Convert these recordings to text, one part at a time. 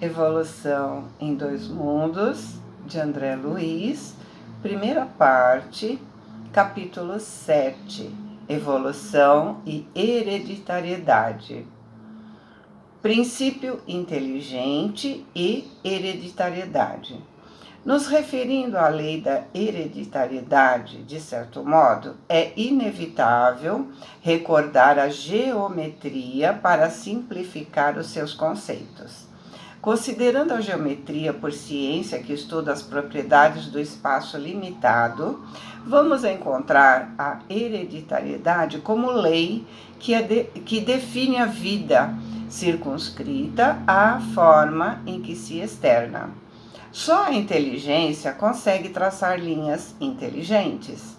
Evolução em Dois Mundos, de André Luiz, primeira parte, capítulo 7, Evolução e Hereditariedade. Princípio inteligente e hereditariedade. Nos referindo à lei da hereditariedade, de certo modo, é inevitável recordar a geometria para simplificar os seus conceitos. Considerando a geometria por ciência que estuda as propriedades do espaço limitado, vamos encontrar a hereditariedade como lei que define a vida, circunscrita à forma em que se externa. Só a inteligência consegue traçar linhas inteligentes.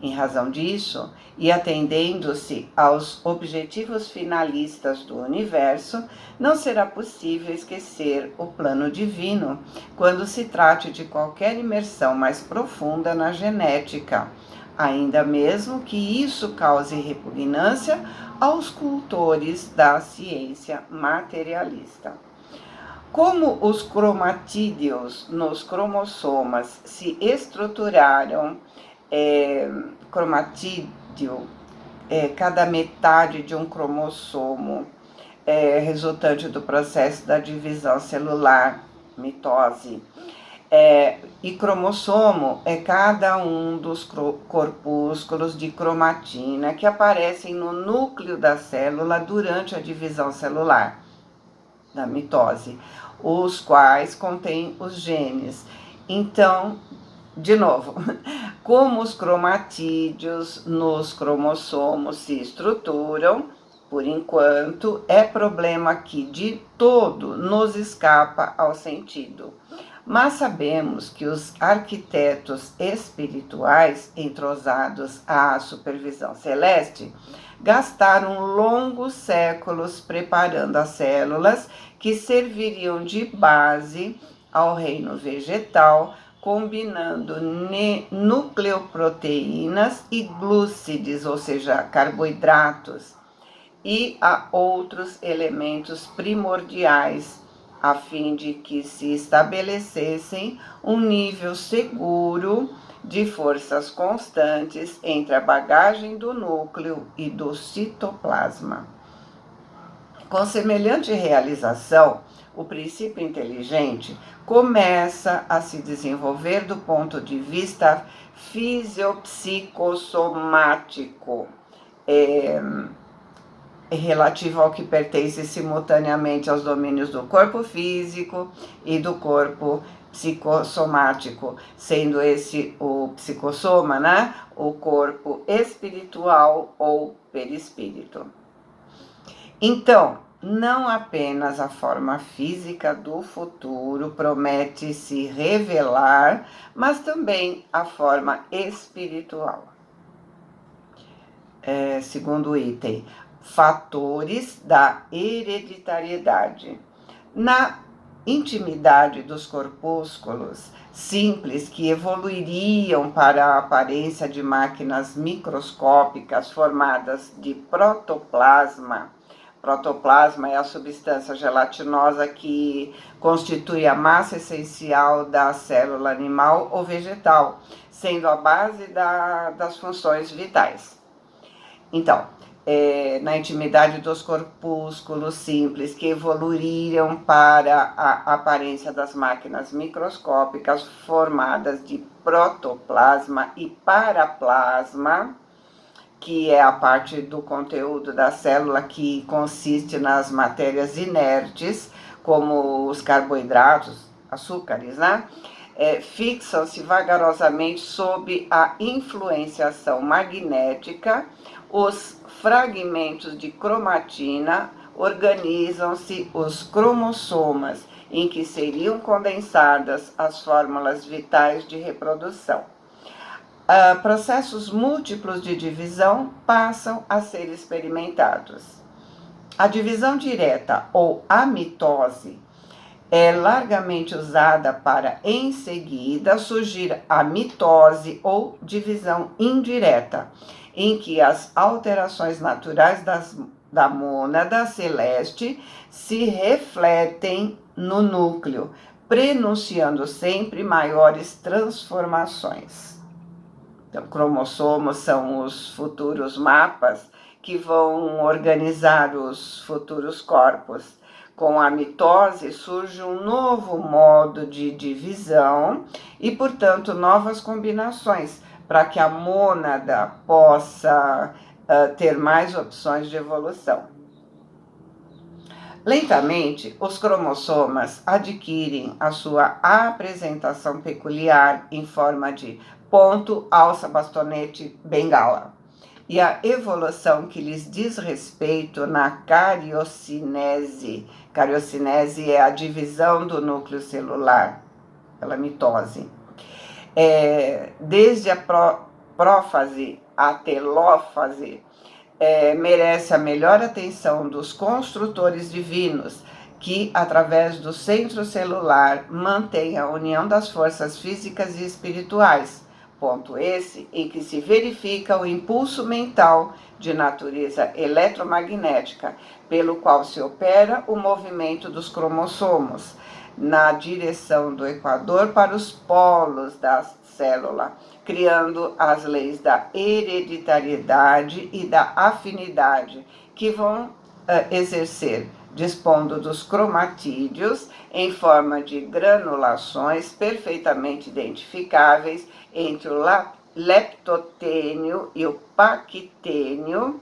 Em razão disso, e atendendo-se aos objetivos finalistas do universo, não será possível esquecer o plano divino quando se trate de qualquer imersão mais profunda na genética, ainda mesmo que isso cause repugnância aos cultores da ciência materialista. Como os cromatídeos nos cromossomas se estruturaram, cromatídeo cada metade de um cromossomo resultante do processo da divisão celular, mitose. E cromossomo é cada um dos corpúsculos de cromatina que aparecem no núcleo da célula durante a divisão celular, da mitose, os quais contêm os genes. Então, de novo, como os cromatídeos nos cromossomos se estruturam, por enquanto, é problema que de todo nos escapa ao sentido. Mas sabemos que os arquitetos espirituais, entrosados à supervisão celeste, gastaram longos séculos preparando as células que serviriam de base ao reino vegetal, combinando nucleoproteínas e glúcides, ou seja, carboidratos, e a outros elementos primordiais, a fim de que se estabelecessem um nível seguro de forças constantes entre a bagagem do núcleo e do citoplasma. Com semelhante realização, o princípio inteligente começa a se desenvolver do ponto de vista fisiopsicossomático, relativo ao que pertence simultaneamente aos domínios do corpo físico e do corpo psicossomático, sendo esse o psicossoma, né? O corpo espiritual ou perispírito. Então, não apenas a forma física do futuro promete se revelar, mas também a forma espiritual. Segundo item, fatores da hereditariedade. Na intimidade dos corpúsculos simples que evoluiriam para a aparência de máquinas microscópicas formadas de protoplasma. Protoplasma é a substância gelatinosa que constitui a massa essencial da célula animal ou vegetal, sendo a base das funções vitais. Então, na intimidade dos corpúsculos simples que evoluíram para a aparência das máquinas microscópicas formadas de protoplasma e paraplasma, que é a parte do conteúdo da célula que consiste nas matérias inertes, como os carboidratos, açúcares, né? Fixam-se vagarosamente sob a influenciação magnética. Os fragmentos de cromatina organizam-se os cromossomas, em que seriam condensadas as fórmulas vitais de reprodução. Processos múltiplos de divisão passam a ser experimentados. A divisão direta ou a mitose é largamente usada para, em seguida, surgir a mitose ou divisão indireta, em que as alterações naturais da mônada celeste se refletem no núcleo, prenunciando sempre maiores transformações. Então, cromossomos são os futuros mapas que vão organizar os futuros corpos. Com a mitose surge um novo modo de divisão e, portanto, novas combinações para que a mônada possa ter mais opções de evolução. Lentamente, os cromossomas adquirem a sua apresentação peculiar em forma de ponto, alça, bastonete, bengala. E a evolução que lhes diz respeito na cariocinese. Cariocinese é a divisão do núcleo celular, pela mitose. Desde a prófase à telófase, merece a melhor atenção dos construtores divinos, que, através do centro celular, mantém a união das forças físicas e espirituais, ponto esse em que se verifica o impulso mental de natureza eletromagnética, pelo qual se opera o movimento dos cromossomos, na direção do equador para os polos da célula, criando as leis da hereditariedade e da afinidade, que vão exercer, dispondo dos cromatídeos em forma de granulações perfeitamente identificáveis entre o leptotênio e o paquitênio,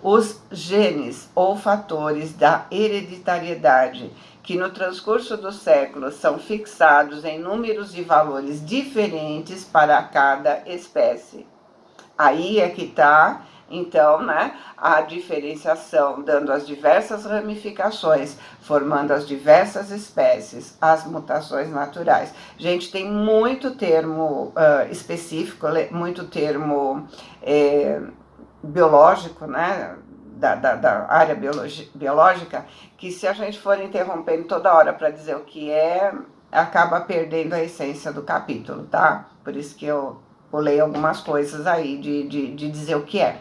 os genes ou fatores da hereditariedade, que no transcurso dos séculos são fixados em números e valores diferentes para cada espécie. Aí é que está, então, a diferenciação, dando as diversas ramificações, formando as diversas espécies, as mutações naturais. Gente, tem muito termo específico, muito termo biológico, da área biológica, que se a gente for interrompendo toda hora para dizer o que acaba perdendo a essência do capítulo, tá? Por isso que eu pulei algumas coisas aí de dizer o que é.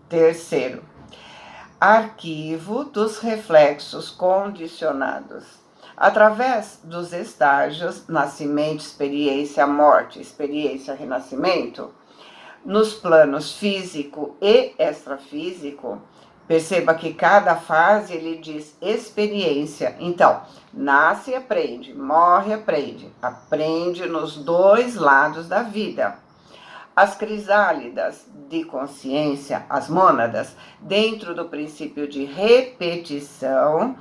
Terceiro, arquivo dos reflexos condicionados. Através dos estágios nascimento, experiência, morte, experiência, renascimento, nos planos físico e extrafísico, perceba que cada fase ele diz experiência. Então, nasce e aprende, morre e aprende. Aprende nos dois lados da vida. As crisálidas de consciência, as mônadas, dentro do princípio de repetição,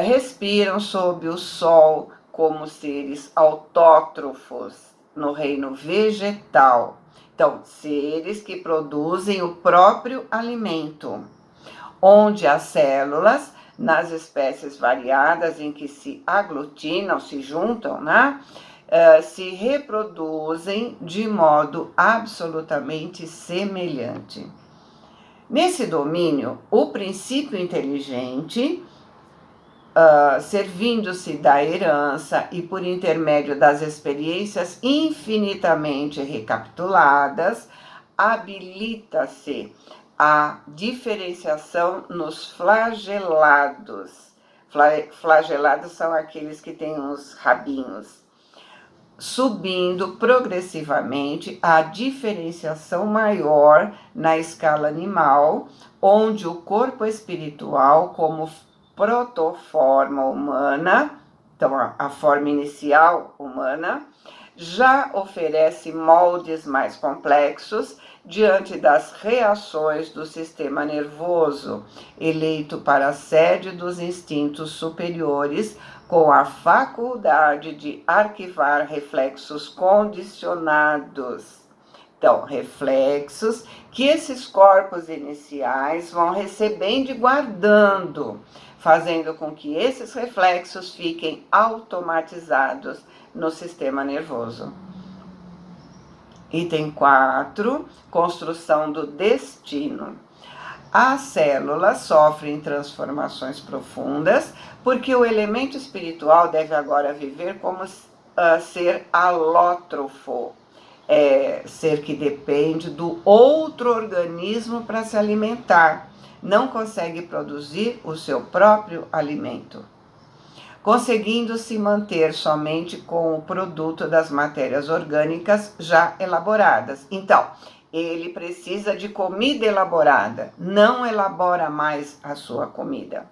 respiram sob o sol como seres autótrofos no reino vegetal. Então, seres que produzem o próprio alimento, onde as células, nas espécies variadas em que se aglutinam, se juntam, se reproduzem de modo absolutamente semelhante. Nesse domínio, o princípio inteligente, servindo-se da herança e por intermédio das experiências infinitamente recapituladas, habilita-se a diferenciação nos flagelados. Flagelados são aqueles que têm uns rabinhos. Subindo progressivamente a diferenciação maior na escala animal, onde o corpo espiritual, como protoforma humana, então a forma inicial humana, já oferece moldes mais complexos diante das reações do sistema nervoso, eleito para a sede dos instintos superiores, com a faculdade de arquivar reflexos condicionados. Então, reflexos que esses corpos iniciais vão recebendo e guardando, fazendo com que esses reflexos fiquem automatizados no sistema nervoso. Item 4, construção do destino. As células sofrem transformações profundas, porque o elemento espiritual deve agora viver como ser alótrofo, ser que depende do outro organismo para se alimentar, não consegue produzir o seu próprio alimento. conseguindo se manter somente com o produto das matérias orgânicas já elaboradas. Então, ele precisa de comida elaborada, não elabora mais a sua comida.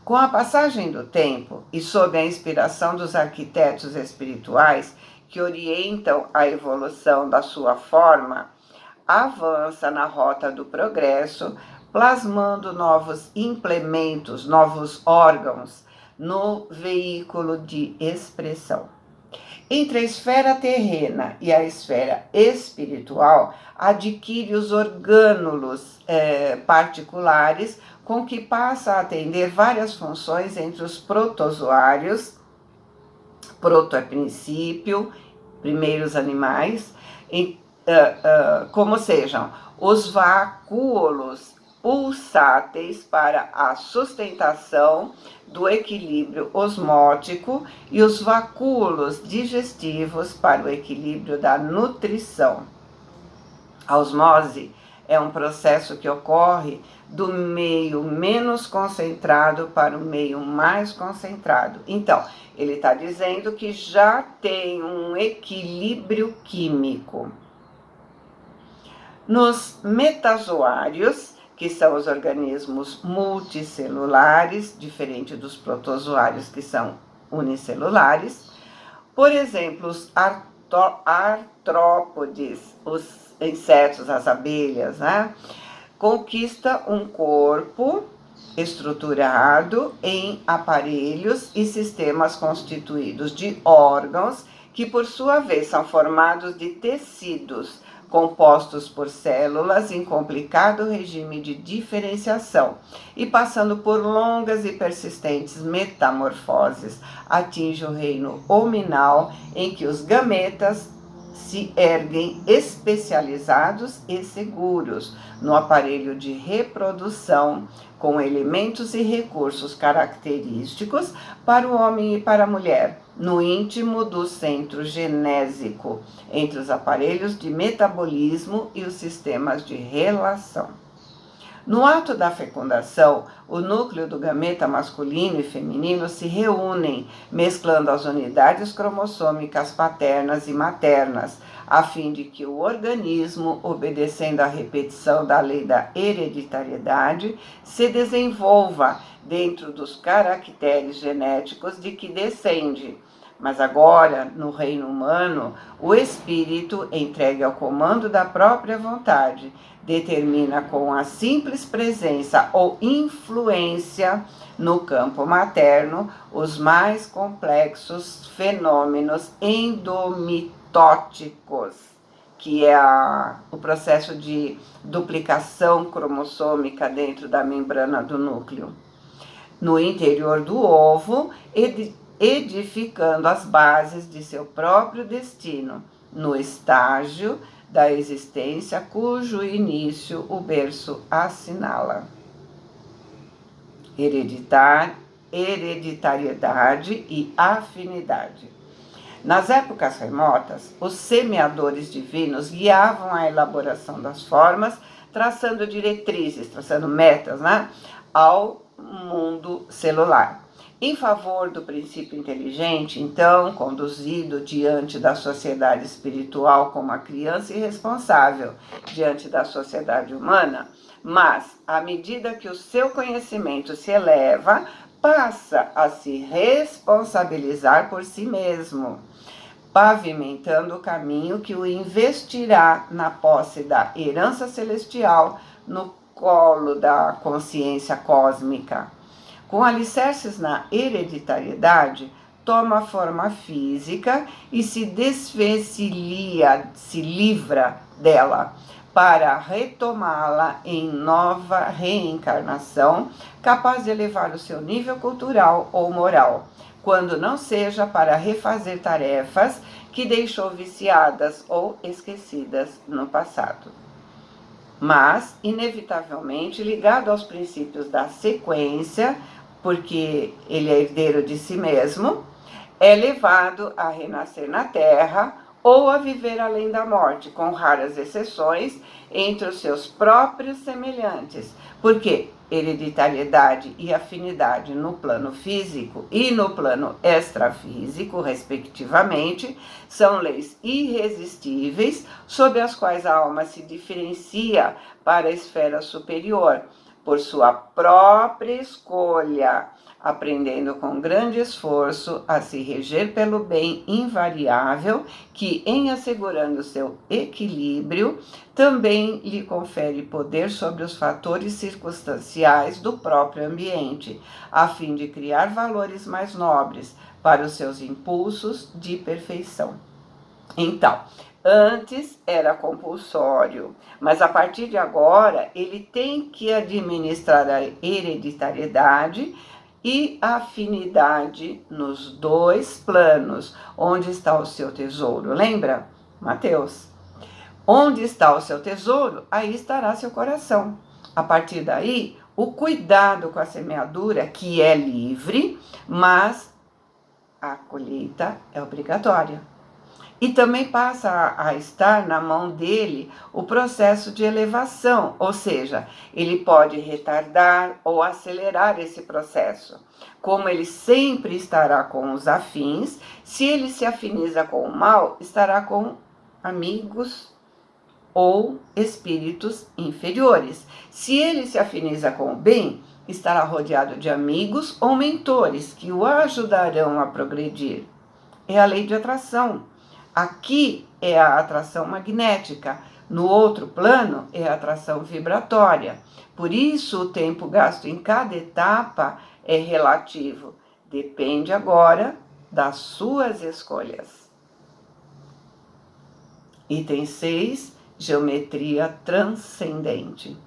Com a passagem do tempo e sob a inspiração dos arquitetos espirituais que orientam a evolução da sua forma, avança na rota do progresso, plasmando novos implementos, novos órgãos no veículo de expressão. Entre a esfera terrena e a esfera espiritual, adquire os orgânulos particulares com que passa a atender várias funções entre os protozoários, proto é princípio, primeiros animais, como sejam os vacúolos pulsáteis para a sustentação do equilíbrio osmótico e os vacúolos digestivos para o equilíbrio da nutrição. A osmose é um processo que ocorre do meio menos concentrado para o meio mais concentrado. Então, ele está dizendo que já tem um equilíbrio químico. Nos metazoários, que são os organismos multicelulares, diferente dos protozoários, que são unicelulares, por exemplo, os artrópodes, os insetos, as abelhas, né? Conquista um corpo estruturado em aparelhos e sistemas constituídos de órgãos que, por sua vez, são formados de tecidos compostos por células em complicado regime de diferenciação e passando por longas e persistentes metamorfoses, atinge o reino hominal em que os gametas se erguem especializados e seguros no aparelho de reprodução, com elementos e recursos característicos para o homem e para a mulher, no íntimo do centro genésico, entre os aparelhos de metabolismo e os sistemas de relação. No ato da fecundação, o núcleo do gameta masculino e feminino se reúnem, mesclando as unidades cromossômicas paternas e maternas, a fim de que o organismo, obedecendo à repetição da lei da hereditariedade, se desenvolva dentro dos caracteres genéticos de que descende. Mas agora, no reino humano, o espírito, entregue ao comando da própria vontade, determina com a simples presença ou influência no campo materno os mais complexos fenômenos endomitóticos, que é o processo de duplicação cromossômica dentro da membrana do núcleo, no interior do ovo, edificando as bases de seu próprio destino, no estágio da existência cujo início o berço assinala. Hereditariedade e afinidade. Nas épocas remotas, os semeadores divinos guiavam a elaboração das formas, traçando diretrizes, traçando metas, né, ao mundo celular. Em favor do princípio inteligente, então, conduzido diante da sociedade espiritual como a criança irresponsável diante da sociedade humana, mas, à medida que o seu conhecimento se eleva, passa a se responsabilizar por si mesmo, pavimentando o caminho que o investirá na posse da herança celestial no colo da consciência cósmica. Com alicerces na hereditariedade, toma forma física e se desvencilha, se livra dela, para retomá-la em nova reencarnação, capaz de elevar o seu nível cultural ou moral, quando não seja para refazer tarefas que deixou viciadas ou esquecidas no passado. Mas, inevitavelmente, ligado aos princípios da sequência, porque ele é herdeiro de si mesmo, é levado a renascer na Terra ou a viver além da morte, com raras exceções, entre os seus próprios semelhantes, porque hereditariedade e afinidade no plano físico e no plano extrafísico, respectivamente, são leis irresistíveis sob as quais a alma se diferencia para a esfera superior, por sua própria escolha, aprendendo com grande esforço a se reger pelo bem invariável que, em assegurando seu equilíbrio, também lhe confere poder sobre os fatores circunstanciais do próprio ambiente, a fim de criar valores mais nobres para os seus impulsos de perfeição. Então, antes era compulsório, mas a partir de agora ele tem que administrar a hereditariedade e a afinidade nos dois planos. Onde está o seu tesouro? Lembra? Mateus. Onde está o seu tesouro, aí estará seu coração. A partir daí, o cuidado com a semeadura, que é livre, mas a colheita é obrigatória. E também passa a estar na mão dele o processo de elevação, ou seja, ele pode retardar ou acelerar esse processo. Como ele sempre estará com os afins, se ele se afiniza com o mal, estará com amigos ou espíritos inferiores. Se ele se afiniza com o bem, estará rodeado de amigos ou mentores que o ajudarão a progredir. É a lei de atração. Aqui é a atração magnética, no outro plano é a atração vibratória. Por isso, o tempo gasto em cada etapa é relativo. Depende agora das suas escolhas. Item 6, geometria transcendente.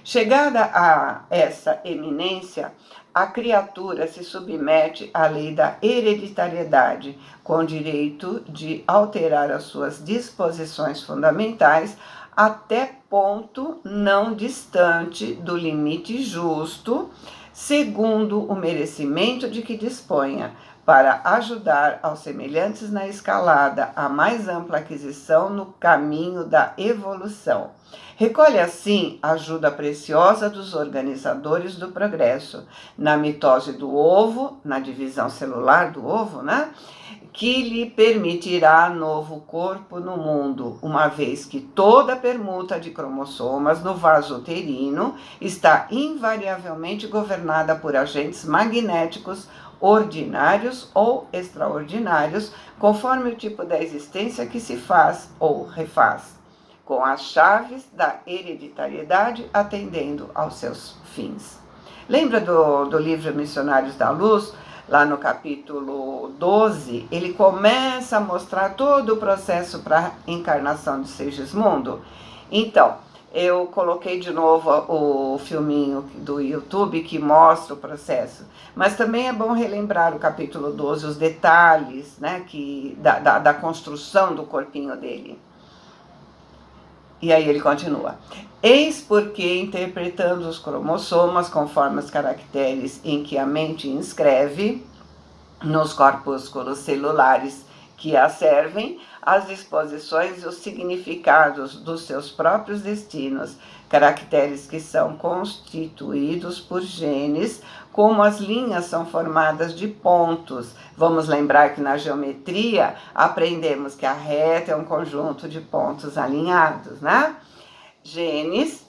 Chegada a essa eminência, a criatura se submete à lei da hereditariedade, com direito de alterar as suas disposições fundamentais até ponto não distante do limite justo, segundo o merecimento de que disponha, para ajudar aos semelhantes na escalada a mais ampla aquisição no caminho da evolução. Recolhe assim a ajuda preciosa dos organizadores do progresso, na mitose do ovo, na divisão celular do ovo, né? Que lhe permitirá novo corpo no mundo, uma vez que toda permuta de cromossomas no vaso uterino está invariavelmente governada por agentes magnéticos ordinários ou extraordinários, conforme o tipo da existência que se faz ou refaz, com as chaves da hereditariedade atendendo aos seus fins. Lembra do livro Missionários da Luz? Lá no capítulo 12, ele começa a mostrar todo o processo para a encarnação de Segismundo. Então, eu coloquei de novo o filminho do YouTube que mostra o processo. Mas também é bom relembrar o capítulo 12, os detalhes, né, da construção do corpinho dele. E aí ele continua. Eis porque, interpretando os cromossomas conforme os caracteres em que a mente inscreve nos corpúsculos celulares que a servem, as disposições e os significados dos seus próprios destinos, caracteres que são constituídos por genes, como as linhas são formadas de pontos. Vamos lembrar que na geometria aprendemos que a reta é um conjunto de pontos alinhados, né? Genes,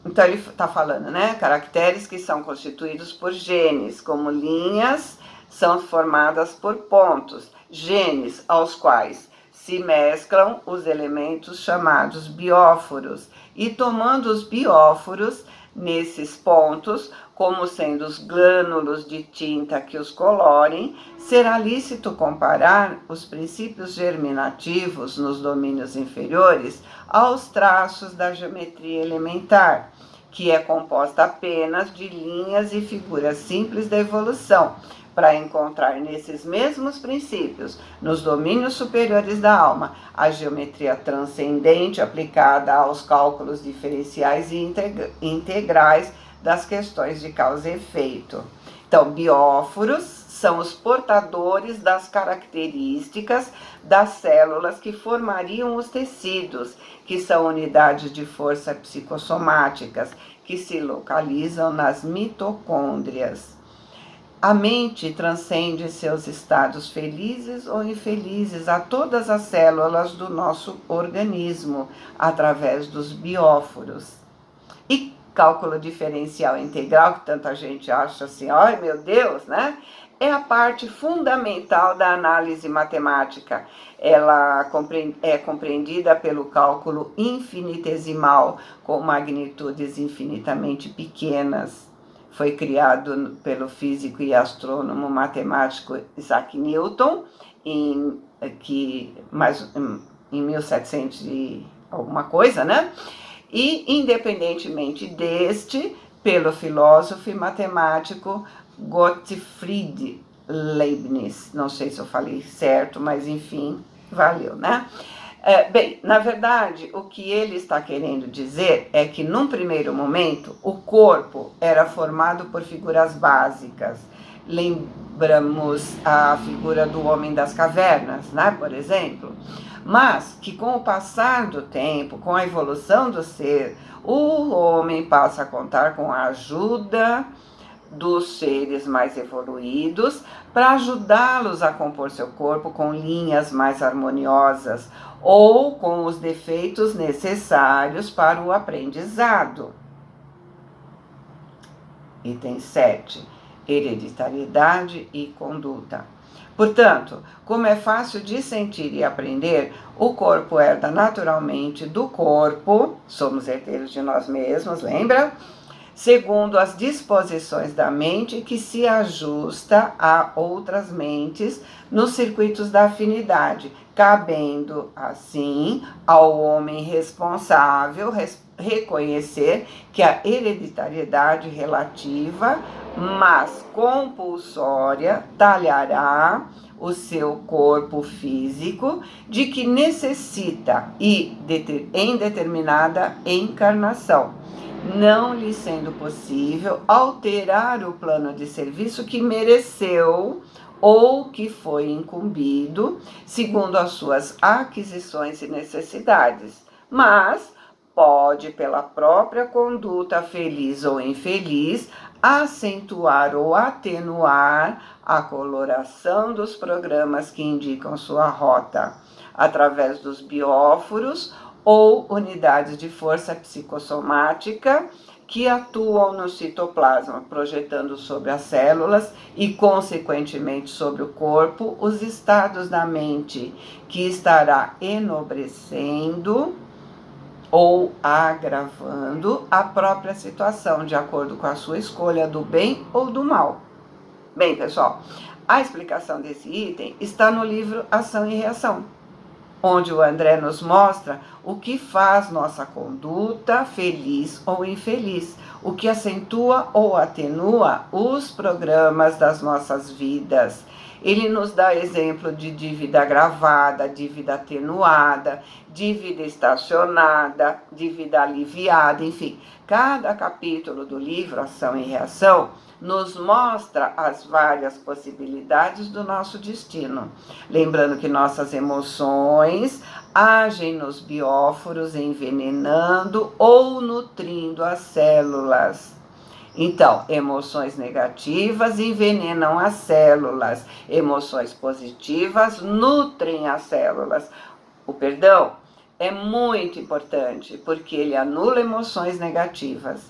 então ele está falando, né? Caracteres que são constituídos por genes, como linhas são formadas por pontos, genes aos quais se mesclam os elementos chamados bióforos, e tomando os bióforos nesses pontos, como sendo os glânulos de tinta que os colorem, será lícito comparar os princípios germinativos nos domínios inferiores aos traços da geometria elementar, que é composta apenas de linhas e figuras simples da evolução, para encontrar nesses mesmos princípios, nos domínios superiores da alma, a geometria transcendente aplicada aos cálculos diferenciais e integrais das questões de causa e efeito. Então, bióforos são os portadores das características das células que formariam os tecidos, que são unidades de força psicossomáticas, que se localizam nas mitocôndrias. A mente transcende seus estados felizes ou infelizes a todas as células do nosso organismo, através dos bióforos. E cálculo diferencial integral, que tanta gente acha assim, ai meu Deus, né? É a parte fundamental da análise matemática. Ela é compreendida pelo cálculo infinitesimal, com magnitudes infinitamente pequenas. Foi criado pelo físico e astrônomo matemático Isaac Newton, em 1700 e alguma coisa, né? E, independentemente deste, pelo filósofo e matemático Gottfried Leibniz. Não sei se eu falei certo, mas enfim, valeu, né? Bem, na verdade, o que ele está querendo dizer é que, num primeiro momento, o corpo era formado por figuras básicas. Lembramos a figura do homem das cavernas, né, por exemplo? Mas que, com o passar do tempo, com a evolução do ser, o homem passa a contar com a ajuda dos seres mais evoluídos para ajudá-los a compor seu corpo com linhas mais harmoniosas ou com os defeitos necessários para o aprendizado. Item 7. Hereditariedade e conduta. Portanto, como é fácil de sentir e aprender, o corpo herda naturalmente do corpo, somos herdeiros de nós mesmos, lembra? Segundo as disposições da mente, que se ajusta a outras mentes nos circuitos da afinidade, cabendo, assim, ao homem responsável reconhecer que a hereditariedade relativa, mas compulsória, talhará o seu corpo físico, de que necessita em determinada encarnação, não lhe sendo possível alterar o plano de serviço que mereceu ou que foi incumbido, segundo as suas aquisições e necessidades, mas pode, pela própria conduta feliz ou infeliz, acentuar ou atenuar a coloração dos programas que indicam sua rota, através dos bióforos ou unidades de força psicossomática que atuam no citoplasma, projetando sobre as células e, consequentemente, sobre o corpo, os estados da mente, que estará enobrecendo ou agravando a própria situação, de acordo com a sua escolha do bem ou do mal. Bem, pessoal, a explicação desse item está no livro Ação e Reação, onde o André nos mostra o que faz nossa conduta feliz ou infeliz, o que acentua ou atenua os programas das nossas vidas. Ele nos dá exemplo de dívida agravada, dívida atenuada, dívida estacionada, dívida aliviada, enfim. Cada capítulo do livro Ação e Reação nos mostra as várias possibilidades do nosso destino. Lembrando que nossas emoções agem nos bióforos, envenenando ou nutrindo as células. Então, emoções negativas envenenam as células, emoções positivas nutrem as células. O perdão é muito importante, porque ele anula emoções negativas.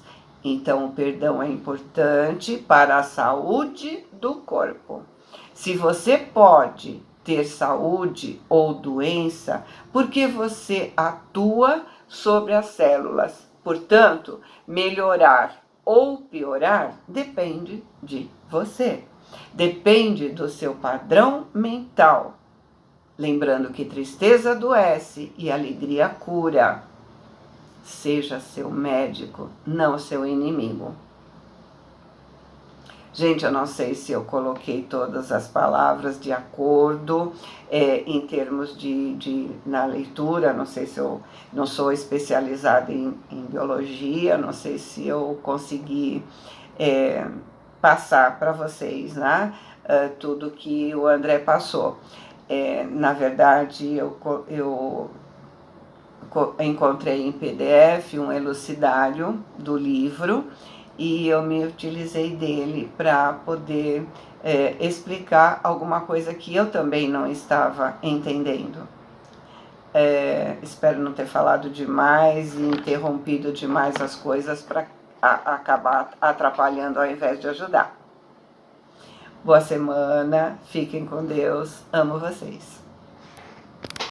Então, o perdão é importante para a saúde do corpo. Se você pode ter saúde ou doença, porque você atua sobre as células. Portanto, melhorar ou piorar depende de você. Depende do seu padrão mental. Lembrando que tristeza adoece e alegria cura. Seja seu médico, não seu inimigo. Gente, eu não sei se eu coloquei todas as palavras de acordo em termos na leitura, não sei se eu não sou especializada em biologia, não sei se eu consegui passar para vocês, né, tudo que o André passou. Na verdade, eu encontrei em PDF um elucidário do livro e eu me utilizei dele para poder explicar alguma coisa que eu também não estava entendendo. Espero não ter falado demais e interrompido demais as coisas para acabar atrapalhando ao invés de ajudar. Boa semana, fiquem com Deus, amo vocês.